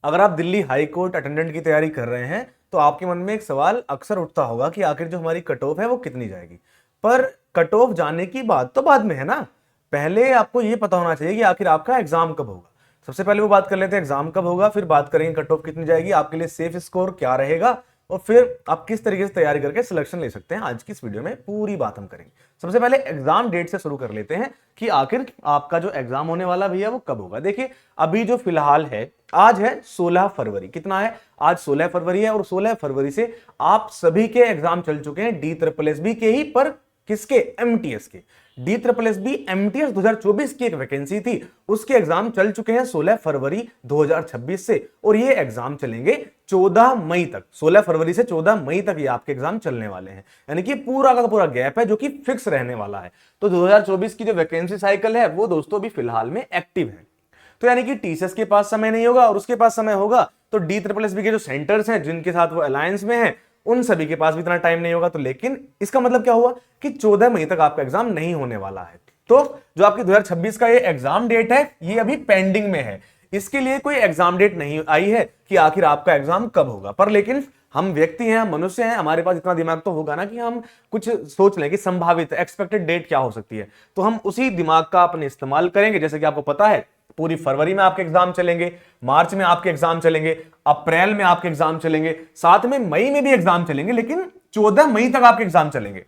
अगर आप Delhi high court attendant की तैयारी कर रहे हैं तो आपके मन में एक सवाल अक्सर उठता होगा कि आखिर जो हमारी कट ऑफ है वो कितनी जाएगी। पर कट ऑफ जाने की बात तो बाद में है ना। पहले आपको ये पता होना चाहिए कि आखिर आपका एग्जाम कब होगा। सबसे पहले वो बात कर लेते हैं एग्जाम कब होगा, फिर बात करेंगे कट ऑफ कितनी जाएगी, आपके लिए सेफ स्कोर क्या रहेगा, और फिर आप किस तरीके से तैयारी करके सिलेक्शन ले सकते हैं। आज की इस वीडियो में पूरी बात हम करेंगे। सबसे पहले एग्जाम डेट से शुरू कर लेते हैं कि आखिर आपका जो एग्जाम होने वाला भैया वो कब होगा। देखिए, अभी जो फिलहाल है, आज है 16 फरवरी। कितना है? आज 16 फरवरी है, और 16 फरवरी से आप सभी के एग्जाम चल चुके हैं, डी ट्रिपल एस बी के ही, पर किसके? एमटीएस के। D triple S B MTS 2024 की एक वैकेंसी थी, उसके एग्जाम चल चुके हैं 16 फरवरी 2026 से, और ये एग्जाम चलेंगे 14 मई तक। 16 फरवरी से 14 मई तक ये आपके एग्जाम चलने वाले हैं, यानी कि पूरा का पूरा गैप है जो कि फिक्स रहने वाला है। तो 2024 की जो वैकेंसी साइकिल है वो दोस्तों अभी फिलहाल में एक्टिव है। तो यानी कि टीसीएस के पास समय नहीं होगा और उसके पास समय होगा तो डी ट्रिपल एस बी के जो सेंटर्स हैं जिनके साथ वो अलायंस में है उन सभी के पास भी इतना टाइम नहीं होगा। तो लेकिन इसका मतलब क्या हुआ कि 14 मई तक आपका एग्जाम नहीं होने वाला है। तो जो आपकी 2026 का ये एग्जाम डेट है ये अभी पेंडिंग में है। इसके लिए कोई एग्जाम डेट नहीं आई है कि आखिर आपका एग्जाम कब होगा। पर लेकिन हम व्यक्ति हैं, हम मनुष्य हैं, हमारे पास इतना दिमाग तो होगा ना कि हम कुछ सोच लें कि संभावित एक्सपेक्टेड डेट क्या हो सकती है। तो हम उसी दिमाग का अपने इस्तेमाल करेंगे। जैसे कि आपको पता है पूरी फरवरी में आपके एग्जाम चलेंगे, मार्च में आपके एग्जाम चलेंगे, अप्रैल में आपके एग्जाम चलेंगे, साथ में मई में भी एग्जाम चलेंगे, लेकिन 14 मई तक आपके एग्जाम चलेंगे।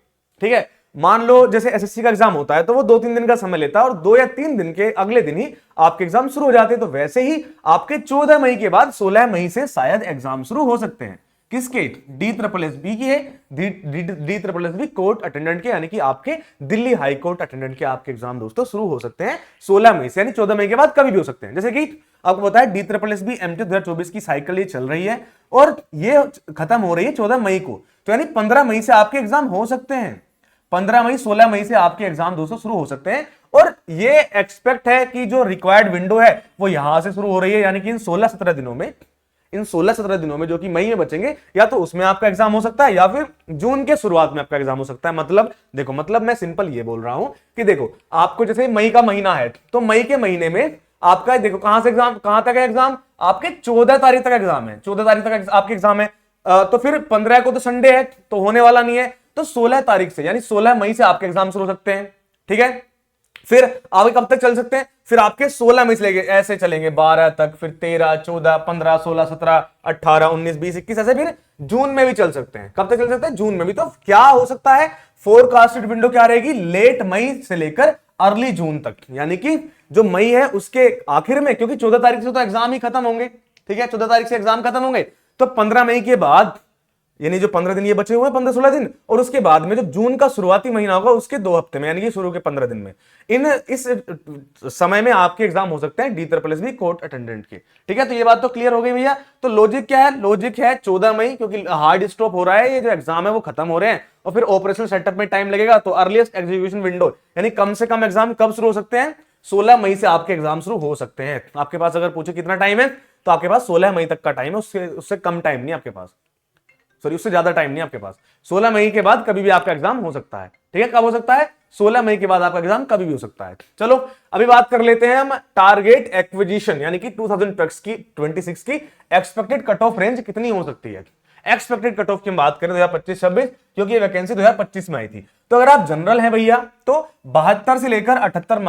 ठीक है। मान लो जैसे एसएससी का एग्जाम होता है तो वो 2-3 दिन का समय लेता है और 2 या 3 दिन के अगले दिन ही आपके एग्जाम शुरू हो जाते हैं। तो वैसे ही आपके 14 मई के बाद 16 मई से शायद एग्जाम शुरू हो सकते हैं। किसके? डी ट्रिपल एस बी के, D triple S B court attendant के, यानी कि आपके दिल्ली हाई कोर्ट अटेंडेंट के आपके एग्जाम दोस्तों शुरू हो सकते हैं 16 मई से, यानी 14 मई के बाद कभी भी हो सकते हैं। जैसे कि आपको पता है D triple S B MT 2024 की साइकिल ये चल रही है और ये खत्म हो रही है 14 मई को, तो यानी 15 मई से आपके एग्जाम हो सकते हैं। 15 मई 16 मई से आपके एग्जाम दोस्तों शुरू हो सकते हैं। और ये एक्सपेक्ट है कि जो रिक्वायर्ड विंडो है वो यहां से शुरू हो रही है, यानी कि इन 16-17 दिनों में, इन 16-17 दिनों में जो कि मई में बचेंगे, या तो उसमें आपका एग्जाम हो सकता है या फिर जून के शुरुआत में आपका एग्जाम हो सकता है। मतलब देखो, मतलब मैं सिंपल ये बोल रहा हूं कि देखो, आपको जैसे मई का महीना है तो मई के महीने में आपका देखो कहां से एग्जाम, कहां तक है एग्जाम, आपके 14 तारीख तक एग्जाम है, 14 तारीख तक आपके एग्जाम है। तो फिर 15 को तो संडे है तो होने वाला नहीं है, तो 16 तारीख से यानी 16 मई से आपके एग्जाम शुरू हो सकते हैं। ठीक है। फिर आगे कब तक चल सकते हैं? फिर आपके 16 में चलेंगे, ऐसे चलेंगे 12 तक, फिर 13, 14, 15, 16, 17, 18, 19, 20, 21, ऐसे फिर जून में भी चल सकते हैं। कब तक चल सकते हैं? जून में भी। तो क्या हो सकता है? फोरकास्टेड विंडो क्या रहेगी? लेट मई से लेकर अर्ली जून तक, यानी कि जो मई है उसके आखिर में, क्योंकि 14 तारीख से तो एग्जाम ही खत्म होंगे। ठीक है, 14 तारीख से एग्जाम खत्म होंगे, तो 15 मई के बाद, यानी जो 15 दिन ये बचे हुए हैं, 15-16 दिन, और उसके बाद में जो जून का शुरुआती महीना होगा उसके 2 हफ्ते में, यानी कि शुरू के 15 दिन में, इन इस समय में आपके एग्जाम हो सकते हैं D triple S B court attendant के। ठीक है, तो ये बात तो क्लियर हो गई भैया। तो लॉजिक क्या है? लॉजिक है 14 मई, क्योंकि हार्ड स्टॉप हो रहा है, ये जो एग्जाम है वो खत्म हो रहे हैं, और फिर ऑपरेशनल सेटअप में टाइम लगेगा। तो अर्लीस्ट एग्जीक्यूशन विंडो, यानी कम से कम एग्जाम कब शुरू हो सकते हैं? 16 मई से आपके एग्जाम शुरू हो सकते हैं। आपके पास अगर पूछे कितना टाइम है, तो आपके पास 16 मई तक का टाइम है, उससे कम टाइम नहीं आपके पास, सॉरी उससे ज्यादा टाइम नहीं आपके पास। 16 मई के बाद कभी भी आपका एग्जाम हो सकता है। ठीक है, कब हो सकता है? 16 मई के बाद आपका एग्जाम कभी भी हो सकता है। चलो अभी बात कर लेते हैं हम टारगेट एक्विजिशन, यानी कि 2026 की एक्सपेक्टेड कट ऑफ रेंज कितनी हो सकती है। एक्सपेक्टेड कट ऑफ की हम बात करें 2025-26, क्योंकि ये वैकेंसी 2025 में आई थी। तो अगर आप जनरल हैं भैया तो 72 से लेकर 78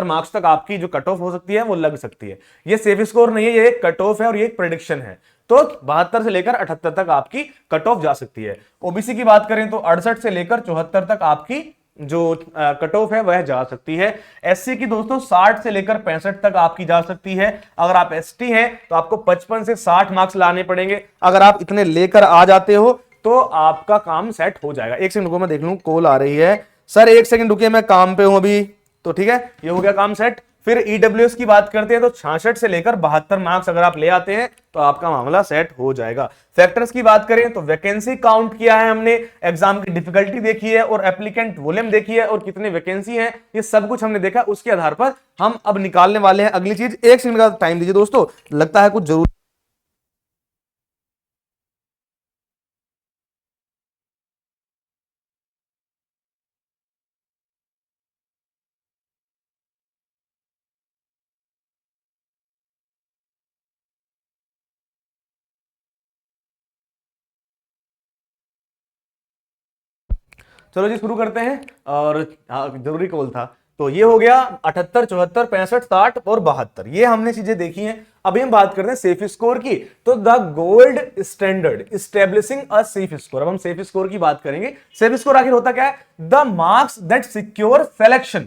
मार्क्स तक आपकी जो कट ऑफ हो सकती है वो लग सकती है। ये सेफ स्कोर नहीं है, ये एक कट ऑफ है और ये एक प्रेडिक्शन है। तो 72 से लेकर 78 तक आपकी कट ऑफ जा सकती है। ओबीसी की बात करें तो 68 से लेकर 74 तक आपकी जो कट ऑफ है वह जा सकती है। एससी की दोस्तों 60 से लेकर 65 तक आपकी जा सकती है। अगर आप एसटी हैं तो आपको 55 से 60 मार्क्स लाने पड़ेंगे। अगर आप इतने लेकर आ जाते हो तो आपका काम सेट हो जाएगा। एक सेकंड रुको, मैं देख लूं, कॉल आ रही है। सर एक सेकंड रुकिए, मैं काम पे हूं अभी। तो ठीक है, ये हो गया काम सेट। फिर ईडब्ल्यूएस की बात करते हैं तो 66 से लेकर 72 मार्क्स अगर आप ले आते हैं तो आपका मामला सेट हो जाएगा। फैक्टर्स की बात करें तो वैकेंसी काउंट किया है हमने, एग्जाम की डिफिकल्टी देखी है, और एप्लीकेंट वॉल्यूम देखी है, और कितने वैकेंसी है, ये सब कुछ हमने देखा। उसके आधार पर हम अब निकालने वाले हैं अगली चीज। एक सेकंड का टाइम दीजिए दोस्तों, लगता है कुछ जरूर चलो जी शुरू करते हैं। और हाँ, जरूरी कॉल था। तो ये हो गया 78, 74, 65, 60 और 72, ये हमने चीजें देखी हैं। अभी हम बात करते हैं सेफ स्कोर की। तो the gold standard establishing a safe score. अब हम सेफ स्कोर की बात करेंगे। सेफ स्कोर आखिर होता क्या है? The marks that secure selection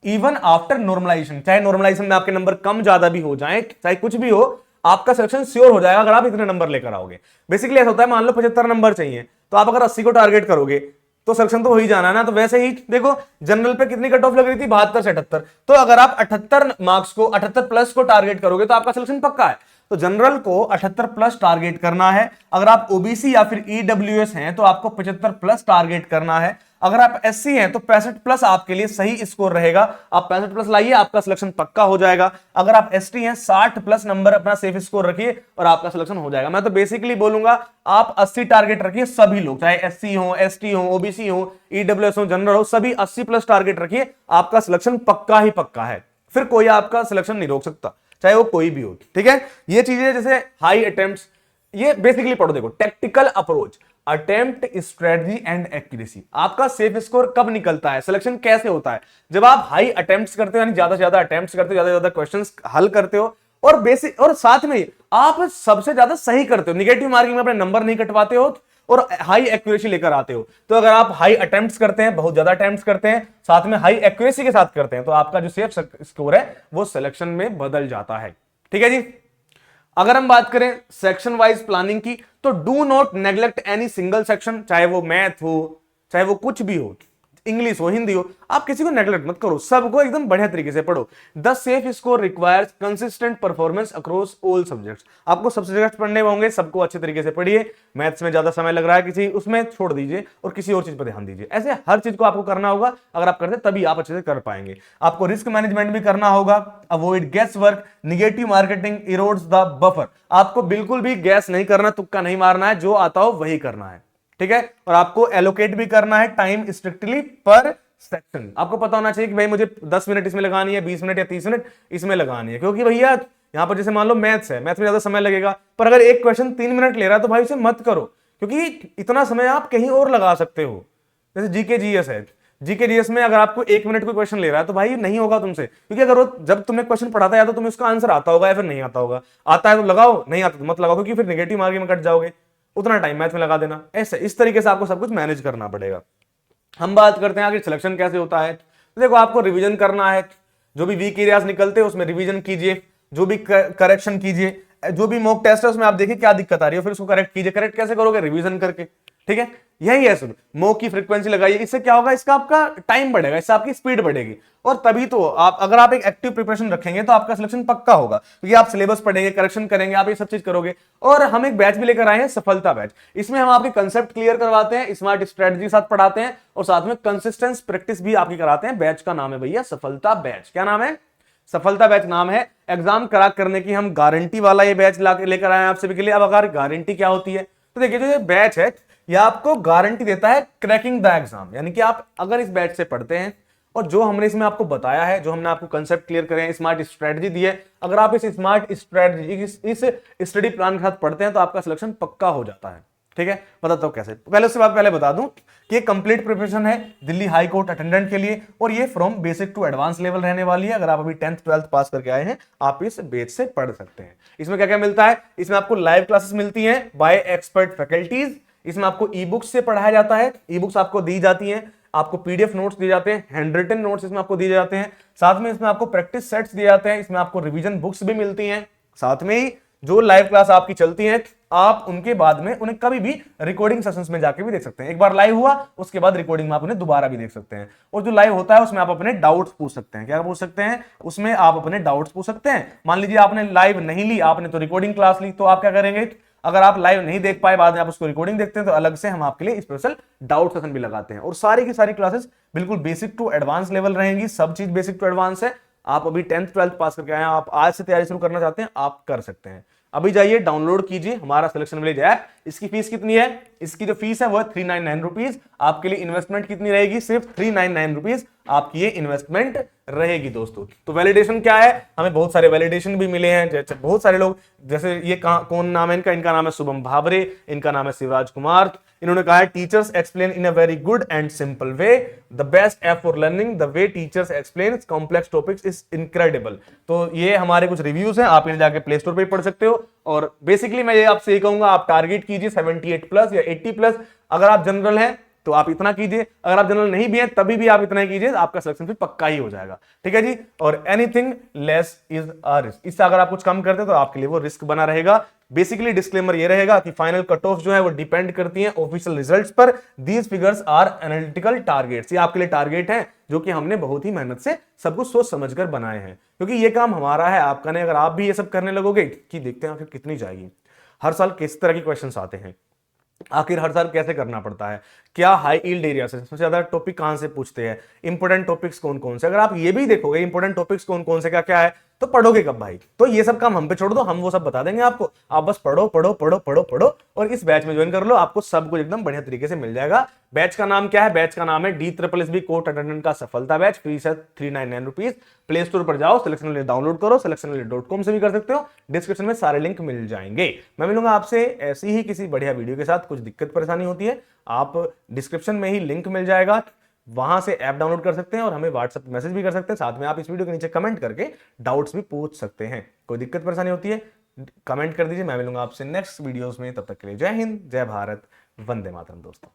even after normalisation. चाहे नॉर्मलाइजेशन में आपके नंबर कम ज्यादा भी हो जाए, चाहे कुछ भी हो, आपका सिलेक्शन श्योर हो जाएगा अगर आप इतने नंबर लेकर आओगे। बेसिकली ऐसा होता है, मान लो 75 नंबर चाहिए, तो आप अगर 80 को टारगेट करोगे तो सिलेक्शन तो हो ही जाना है ना। तो वैसे ही देखो, जनरल पे कितनी कट ऑफ लग रही थी? 72 से 78। तो अगर आप 78 मार्क्स को, 78 प्लस को टारगेट करोगे तो आपका सिलेक्शन पक्का है। तो जनरल को 78 प्लस टारगेट करना है। अगर आप ओबीसी या फिर ईडब्ल्यूएस हैं तो आपको 75 प्लस टारगेट करना है। अगर आप एससी हैं तो 65 प्लस आपके लिए सही स्कोर रहेगा। आप 65 प्लस लाइए, आपका सिलेक्शन पक्का हो जाएगा। अगर आप एसटी हैं, 60 प्लस नंबर अपना सेफ स्कोर रखिए और आपका सिलेक्शन हो जाएगा। मैं तो बेसिकली बोलूंगा आप 80 टारगेट रखिए, सभी लोग, चाहे एससी हो, एसटी हो, ओबीसी हो, ईडब्ल्यूएस हो, जनरल हो, सभी 80 प्लस टारगेट रखिए, आपका सिलेक्शन पक्का ही पक्का है। फिर कोई आपका सिलेक्शन नहीं रोक सकता, चाहे वो कोई भी हो। ठीक है, ये चीजें जैसे हाई अटेम्प्ट्स, ये बेसिकली पढ़ो। देखो, tactical approach, attempt, strategy and accuracy. आपका सेफ स्कोर कब निकलता है, सिलेक्शन कैसे होता है? जब आप हाई अटेम्प्ट्स करते हो, यानी ज्यादा से ज्यादा अटेम्प्ट्स करते हो, ज्यादा से ज्यादा क्वेश्चंस हल करते हो, और बेसिक, और साथ में आप सबसे ज्यादा सही करते हो, निगेटिव मार्किंग में अपने नंबर नहीं कटवाते हो और हाई एक्यूरेसी लेकर आते हो। तो अगर आप हाई अटेम्प्ट्स करते हैं, बहुत ज्यादा अटेम्प्ट्स करते हैं, साथ में हाई एक्यूरेसी के साथ करते हैं, तो आपका जो सेफ स्कोर है वो सिलेक्शन में बदल जाता है। ठीक है जी। अगर हम बात करें सेक्शन वाइज प्लानिंग की, तो do not neglect any single section, चाहे वो मैथ हो, चाहे वो कुछ भी हो, इंग्लिश हो, हिंदी हो, आप किसी को नेग्लेक्ट मत करो, सबको एकदम बढ़िया तरीके से पढ़ो। The safe score requires consistent performance across all subjects. आपको सब सब्जेक्ट पढ़ने होंगे, सबको अच्छे तरीके से पढ़िए। मैथ्स में ज्यादा समय लग रहा है किसी, उसमें छोड़ दीजिए और किसी और चीज पर ध्यान दीजिए। ऐसे हर चीज को आपको करना होगा। अगर आप करते तभी आप अच्छे से कर पाएंगे। आपको रिस्क मैनेजमेंट भी करना होगा। Avoid gas work, negative marketing erodes the buffer. आपको बिल्कुल भी गैस नहीं करना, तुक्का नहीं मारना है, जो आता हो वही करना है। ठीक है, और आपको एलोकेट भी करना है टाइम स्ट्रिक्टली पर सेक्शन। आपको पता होना चाहिए कि भाई मुझे 10 मिनट इसमें लगानी है, 20 मिनट या 30 मिनट इसमें लगानी है, क्योंकि भैया यहां पर जैसे मान लो मैथ्स है, मैथ्स में ज्यादा समय लगेगा, पर अगर एक क्वेश्चन 3 मिनट ले रहा है तो भाई उसे मत करो, क्योंकि इतना समय आप कहीं और लगा सकते हो। जैसे जीके जीएस है, जीके जीएस में अगर आपको 1 मिनट कोई क्वेश्चन ले रहा है तो भाई नहीं होगा तुमसे, क्योंकि अगर वो जब तुम्हें क्वेश्चन पढ़ाता है या तो तुम्हें उसका आंसर आता होगा या फिर नहीं आता होगा। आता है तो लगाओ, नहीं आता तो मत लगाओ, क्योंकि फिर नेगेटिव मार्किंग में कट जाओगे। उतना टाइम मैथ में लगा देना। ऐसे इस तरीके से आपको सब कुछ मैनेज करना पड़ेगा। हम बात करते हैं आगे सिलेक्शन कैसे होता है। तो देखो, आपको रिवीजन करना है, जो भी वीक एरियाज निकलते हैं उसमें रिवीजन कीजिए, जो भी करेक्शन कीजिए, जो भी मॉक टेस्ट है उसमें आप देखिए क्या दिक्कत आ रही है, फिर उसको करेक्ट कीजिए। करेक्ट कैसे करोगे? रिवीजन करके। ठीक है, यही है सुन, मॉक की फ्रीक्वेंसी लगाइए। इससे क्या होगा? इसका आपका टाइम बढ़ेगा, इससे आपकी स्पीड बढ़ेगी, और तभी तो आप, अगर आप एक एक्टिव प्रिपरेशन रखेंगे तो आपका सिलेक्शन पक्का होगा, क्योंकि आप सिलेबस पढ़ेंगे, करेक्शन करेंगे, आप ये सब चीज करोगे। और हम एक बैच भी लेकर आए हैं, सफलता बैच। इसमें हम आपके कंसेप्ट क्लियर करवाते हैं, स्मार्ट स्ट्रेटजी के साथ पढ़ाते हैं, और साथ में कंसिस्टेंस प्रैक्टिस भी आपकी कराते हैं। बैच का नाम है भैया सफलता बैच। क्या नाम है? सफलता बैच नाम है। एग्जाम क्रैक करने की हम गारंटी वाला ये बैच लेकर आए हैं आप सभी के लिए। अब अगर गारंटी क्या होती है, तो देखिए, जो ये बैच है यह आपको गारंटी देता है क्रैकिंग द एग्जाम। यानी कि आप अगर इस बैच से पढ़ते हैं और जो हमने इसमें आपको बताया है, जो हमने आपको कंसेप्ट क्लियर करे हैं, स्मार्ट स्ट्रेटजी दी है, अगर आप इस स्मार्ट स्ट्रेटजी, इस स्टडी प्लान के साथ पढ़ते हैं तो आपका सिलेक्शन पक्का हो जाता है। ठीक है, बताता हूं कैसे। पहले उससे पहले बता दूं कि कंप्लीट प्रिपरेशन है दिल्ली हाई कोर्ट अटेंडेंट के लिए, और ये from basic to advance level रहने वाली है। अगर आप अभी 10th 12th पास करके आए हैं, आप इस बेच से पढ़ सकते हैं। इसमें क्या क्या मिलता है? इसमें आपको लाइव क्लासेस मिलती हैं बाय एक्सपर्ट फैकल्टीज। इसमें आपको ई बुक्स से पढ़ाया जाता है, ई बुक्स आपको दी जाती हैं, आपको पीडीएफ नोट्स दिए जाते हैं, हैंड रिटन नोट्स इसमें आपको दिए जाते हैं। साथ में इसमें आपको प्रैक्टिस सेट्स दिए जाते हैं, इसमें आपको रिवीजन बुक्स भी मिलती हैं। साथ में ही जो लाइव क्लास आपकी चलती हैं, आप उनके बाद में उन्हें कभी भी रिकॉर्डिंग सेशंस में जाके भी देख सकते हैं। एक बार लाइव हुआ, उसके बाद रिकॉर्डिंग में आप उन्हें दोबारा भी देख सकते हैं। और जो लाइव होता है उसमें आप अपने डाउट्स पूछ सकते हैं। क्या पूछ सकते हैं? उसमें आप अपने डाउट्स पूछ सकते हैं। मान लीजिए आपने लाइव नहीं ली, आपने तो रिकॉर्डिंग क्लास ली, तो आप क्या करेंगे? अगर आप लाइव नहीं देख पाए, बाद में आप उसको रिकॉर्डिंग देखते हैं, तो अलग से हम आपके लिए स्पेशल डाउट सेशन भी लगाते हैं। और सारी की सारी क्लासेस बिल्कुल बेसिक टू एडवांस लेवल रहेंगी। सब चीज बेसिक टू एडवांस है। आप अभी 10th 12th पास करके आए हैं, आप आज से तैयारी शुरू करना चाहते हैं, आप कर सकते हैं। अभी जाइए डाउनलोड कीजिए हमारा सिलेक्शन विलेज ऐप। इसकी फीस कितनी है? इसकी जो फीस है वो 399 रुपीज। आपके लिए इन्वेस्टमेंट कितनी रहेगी? सिर्फ 399 रुपीज आपकी ये इन्वेस्टमेंट रहेगी दोस्तों। तो वैलिडेशन क्या है, हमें बहुत सारे वैलिडेशन भी मिले हैं, जैसे बहुत सारे लोग, जैसे ये कौन नाम है इनका, इनका नाम है शुभम भावरे, इनका नाम है शिवराज कुमार। इन्होंने कहा है teachers explain in a very good and simple way, the best app for learning, the way teachers explain complex topics is incredible. तो ये हमारे कुछ रिव्यूज हैं, आप इन्हें जाके प्ले स्टोर पे पढ़ सकते हो। और बेसिकली मैं ये आपसे ये कहूंगा, आप टारगेट कीजिए 78 प्लस या 80 प्लस। अगर आप जनरल हैं तो आप इतना कीजिए, अगर आप जनरल नहीं भी हैं तभी भी आप इतना ही कीजिए, आपका सिलेक्शन फिर पक्का ही हो जाएगा। ठीक है जी। और anything less is a risk, इससे अगर आप कुछ कम करते हैं तो आपके लिए वो रिस्क बना रहेगा। बेसिकली डिस्क्लेमर ये रहेगा कि फाइनल कट ऑफ जो है वो डिपेंड करती है ऑफिशियल रिजल्ट्स पर। These figures are analytical targets, ये आपके लिए टारगेट हैं जो कि हमने बहुत ही मेहनत से सब कुछ सोच समझकर बनाए हैं, क्योंकि ये काम हमारा है, आपका नहीं। अगर आप भी ये सब करने लगोगे कि देखते हैं आखिर कितनी जाएगी, हर साल किस तरह के क्वेश्चंस आते हैं, आखिर हर साल कैसे करना पड़ता है, क्या हाई यील्ड एरिया से सबसे ज्यादा टॉपिक कहां से पूछते हैं, इंपोर्टेंट टॉपिक्स कौन कौन से, अगर आप ये भी देखोगे इंपोर्टेंट टॉपिक्स कौन कौन से क्या क्या है, तो पढ़ोगे कब भाई। तो ये सब काम हम पे छोड़ दो, हम वो सब बता देंगे आपको, आप बस पढ़ो पढ़ो पढ़ो पढ़ो पढ़ो और इस बैच में ज्वाइन कर लो, आपको सब कुछ एकदम बढ़िया तरीके से मिल जाएगा। बैच का नाम क्या है, बैच का नाम है DSSB कोर्ट अटेंडेंट का सफलता बैच, फीस है 399 रुपीज। प्ले स्टोर पर जाओ, सिलेक्शन वैली डाउनलोड करो, सिलेक्शनवैली.com से भी कर सकते हो, डिस्क्रिप्शन में सारे लिंक मिल जाएंगे। मैं मिलूंगा आपसे ऐसी ही किसी बढ़िया वीडियो के साथ। कुछ दिक्कत परेशानी होती है, आप डिस्क्रिप्शन में ही लिंक मिल जाएगा, वहां से ऐप डाउनलोड कर सकते हैं और हमें व्हाट्सएप मैसेज भी कर सकते हैं। साथ में आप इस वीडियो के नीचे कमेंट करके डाउट्स भी पूछ सकते हैं। कोई दिक्कत परेशानी होती है कमेंट कर दीजिए। मैं मिलूंगा आपसे नेक्स्ट वीडियोस में, तब तक के लिए जय हिंद, जय भारत, वंदे मातरम दोस्तों।